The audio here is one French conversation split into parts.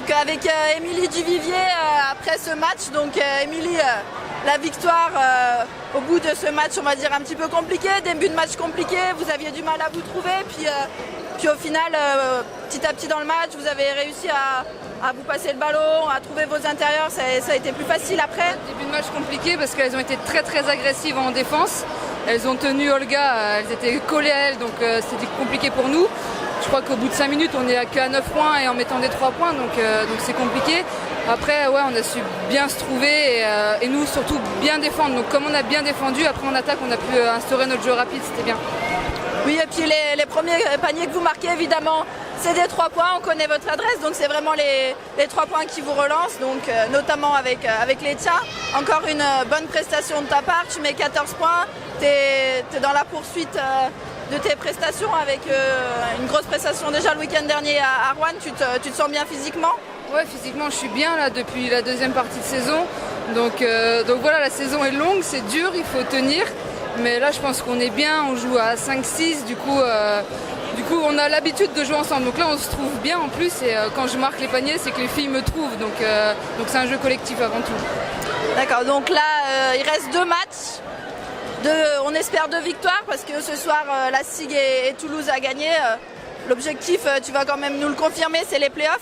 Donc avec Émilie Duvivier après ce match, donc Émilie, la victoire au bout de ce match, on va dire un petit peu compliqué, début de match compliqué, vous aviez du mal à vous trouver, puis au final, petit à petit dans le match, vous avez réussi à vous passer le ballon, à trouver vos intérieurs, ça a été plus facile après. Début de match compliqué parce qu'elles ont été très très agressives en défense. Elles ont tenu Olga, elles étaient collées à elle, donc c'était compliqué pour nous. Je crois qu'au bout de 5 minutes, on est qu'à 9 points et en mettant des 3 points, donc c'est compliqué. Après, ouais, on a su bien se trouver et nous surtout bien défendre. Donc comme on a bien défendu, après en attaque, on a pu instaurer notre jeu rapide, c'était bien. Oui, et puis les premiers paniers que vous marquez, évidemment, c'est des 3 points, on connaît votre adresse, donc c'est vraiment les 3 points qui vous relancent, donc notamment avec les tiens. Encore une bonne prestation de ta part, tu mets 14 points, tu es dans la poursuite de tes prestations avec une grosse prestation déjà le week-end dernier à Rouen, tu te sens bien physiquement? Ouais, physiquement je suis bien là depuis la deuxième partie de saison, donc voilà, la saison est longue, c'est dur, il faut tenir. Mais là, je pense qu'on est bien, on joue à 5-6, du coup, on a l'habitude de jouer ensemble. Donc là, on se trouve bien en plus, et quand je marque les paniers, c'est que les filles me trouvent. Donc c'est un jeu collectif avant tout. D'accord, donc là, il reste 2 matchs. On espère 2 victoires, parce que ce soir, la SIG et Toulouse a gagné. L'objectif, tu vas quand même nous le confirmer, c'est les playoffs?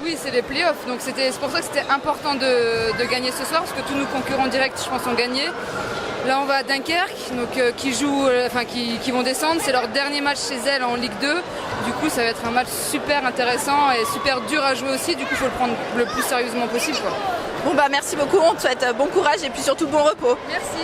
Oui, c'est les playoffs, donc c'est pour ça que c'était important de gagner ce soir, parce que tous nos concurrents directs, je pense, ont gagné. Là, on va à Dunkerque, donc, qui vont descendre. C'est leur dernier match chez elles en Ligue 2. Du coup, ça va être un match super intéressant et super dur à jouer aussi. Du coup, il faut le prendre le plus sérieusement possible, quoi. Bon, bah merci beaucoup. On te souhaite bon courage et puis surtout bon repos. Merci.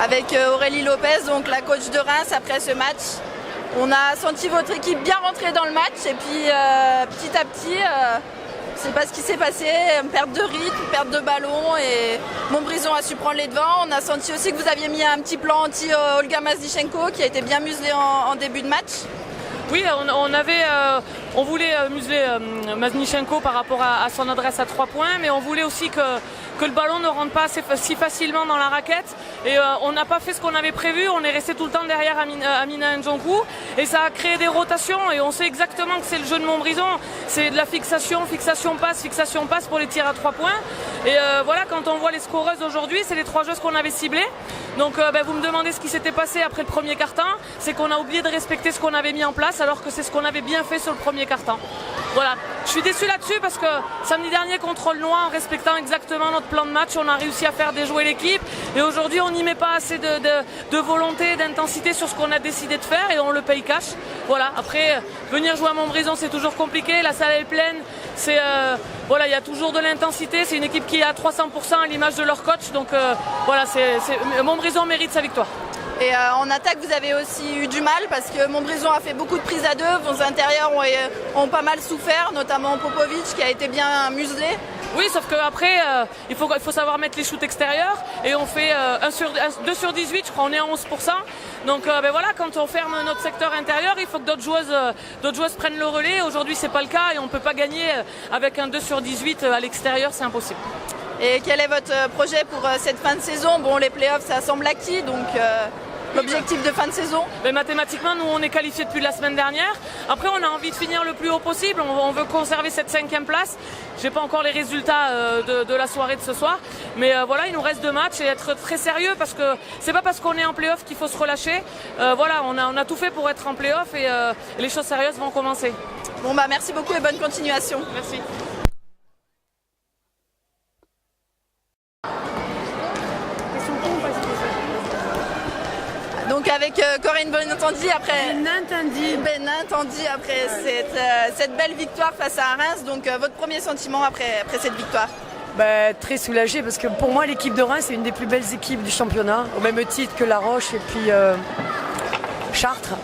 Avec Aurélie Lopez, donc la coach de Reims, après ce match. On a senti votre équipe bien rentrer dans le match et puis petit à petit, je ne sais pas ce qui s'est passé, perte de rythme, perte de ballon et Montbrison a su prendre les devants. On a senti aussi que vous aviez mis un petit plan anti-Olga Maznichenko qui a été bien muselée en début de match. Oui, on voulait museler Maznichenko par rapport à son adresse à 3 points, mais on voulait aussi que le ballon ne rentre pas si facilement dans la raquette. Et on n'a pas fait ce qu'on avait prévu, on est resté tout le temps derrière Amina Njonkou et ça a créé des rotations et on sait exactement que c'est le jeu de Montbrison. C'est de la fixation passe pour les tirs à 3 points. Et voilà, quand on voit les scoreuses aujourd'hui, c'est les 3 joueuses qu'on avait ciblées. Donc vous me demandez ce qui s'était passé après le premier quart-temps, c'est qu'on a oublié de respecter ce qu'on avait mis en place alors que c'est ce qu'on avait bien fait sur le premier quart-temps. Voilà, je suis déçu là-dessus parce que samedi dernier contre le Noir, en respectant exactement notre plan de match, on a réussi à faire déjouer l'équipe et aujourd'hui on n'y met pas assez de volonté, d'intensité sur ce qu'on a décidé de faire et on le paye cash. Voilà, après venir jouer à Montbrison c'est toujours compliqué, la salle est pleine, voilà, il y a toujours de l'intensité, c'est une équipe qui est à 300% à l'image de leur coach, donc voilà, Montbrison mérite sa victoire. Et en attaque, vous avez aussi eu du mal parce que Montbrison a fait beaucoup de prises à 2, vos intérieurs ont pas mal souffert, notamment Popovic qui a été bien muselé. Oui, sauf qu'après, il faut savoir mettre les shoots extérieurs et on fait 2 sur 18, je crois, on est à 11%. Donc voilà, quand on ferme notre secteur intérieur, il faut que d'autres joueuses prennent le relais. Aujourd'hui, c'est pas le cas et on ne peut pas gagner avec un 2 sur 18 à l'extérieur, c'est impossible. Et quel est votre projet pour cette fin de saison? Bon, les playoffs, ça semble acquis, donc l'objectif de fin de saison? Mais mathématiquement, nous, on est qualifiés depuis la semaine dernière. Après, on a envie de finir le plus haut possible. On veut conserver cette 5e place. Je n'ai pas encore les résultats de la soirée de ce soir. Mais voilà, il nous reste 2 matchs et être très sérieux parce que c'est pas parce qu'on est en play-off qu'il faut se relâcher. Voilà, on a tout fait pour être en play-off et les choses sérieuses vont commencer. Bon, bah merci beaucoup et bonne continuation. Merci. Donc avec Corinne Benintendi après cette belle victoire face à Reims, donc votre premier sentiment après cette victoire? Très soulagée parce que pour moi l'équipe de Reims c'est une des plus belles équipes du championnat, au même titre que La Roche et puis Chartres.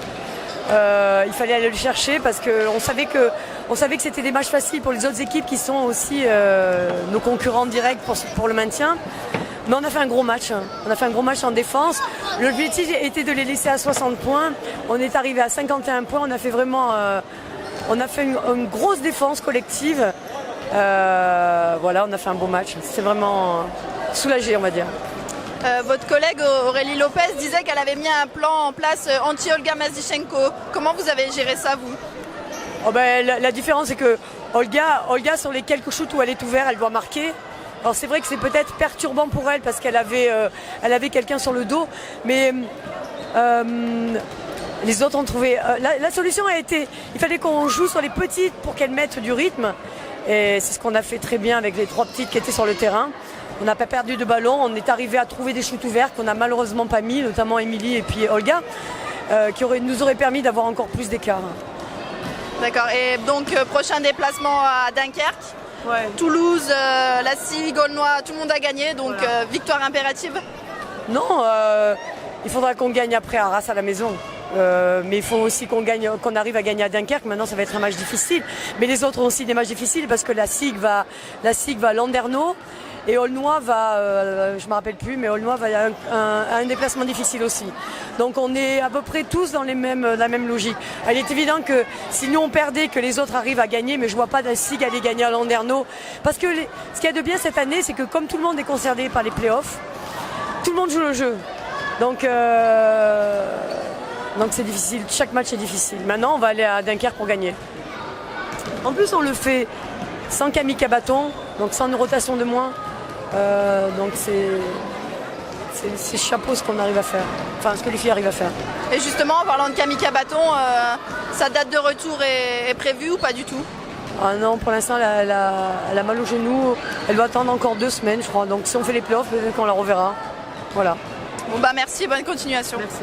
Il fallait aller le chercher parce qu'on savait que c'était des matchs faciles pour les autres équipes qui sont aussi nos concurrents directs pour le maintien. Mais on a fait un gros match. On a fait un gros match en défense. L'objectif était de les laisser à 60 points. On est arrivé à 51 points. On a fait vraiment, une grosse défense collective. Voilà, on a fait un beau match. C'est vraiment soulagé, on va dire. Votre collègue Aurélie Lopez disait qu'elle avait mis un plan en place anti-Olga Mazdichenko. Comment vous avez géré ça, vous? Oh ben, la différence, c'est que Olga, sur les quelques shoots où elle est ouverte, elle doit marquer. Alors c'est vrai que c'est peut-être perturbant pour elle parce qu'elle avait quelqu'un sur le dos, mais les autres ont trouvé... la solution a été, il fallait qu'on joue sur les petites pour qu'elles mettent du rythme. Et c'est ce qu'on a fait très bien avec les 3 petites qui étaient sur le terrain. On n'a pas perdu de ballon, on est arrivé à trouver des shoots ouverts qu'on n'a malheureusement pas mis, notamment Émilie et puis Olga, qui nous auraient permis d'avoir encore plus d'écart. D'accord, et donc prochain déplacement à Dunkerque, Ouais. Toulouse, la SIG, Aulnois, tout le monde a gagné, donc Voilà. victoire impérative. Non, il faudra qu'on gagne après à Arras à la maison. Mais il faut aussi qu'on arrive à gagner à Dunkerque. Maintenant, ça va être un match difficile. Mais les autres ont aussi des matchs difficiles parce que la SIG va à Landerneau et Aulnois va, je ne me rappelle plus, mais Aulnois va à un déplacement difficile aussi. Donc on est à peu près tous dans la même logique. Il est évident que si nous on perdait, que les autres arrivent à gagner, mais je ne vois pas la SIG aller gagner à Landerneau. Parce que ce qu'il y a de bien cette année, c'est que comme tout le monde est concerné par les playoffs, tout le monde joue le jeu. Donc c'est difficile, chaque match est difficile. Maintenant, on va aller à Dunkerque pour gagner. En plus, on le fait sans Camille Cabaton, donc sans une rotation de moins. Donc c'est chapeau ce qu'on arrive à faire, enfin ce que les filles arrivent à faire. Et justement, en parlant de Camille Cabaton, sa date de retour est prévue ou pas du tout? Ah non, pour l'instant, elle a mal au genou. Elle doit attendre encore 2 semaines, je crois. Donc si on fait les playoffs, peut-être qu'on la reverra. Voilà. Bon bah merci, bonne continuation. Merci.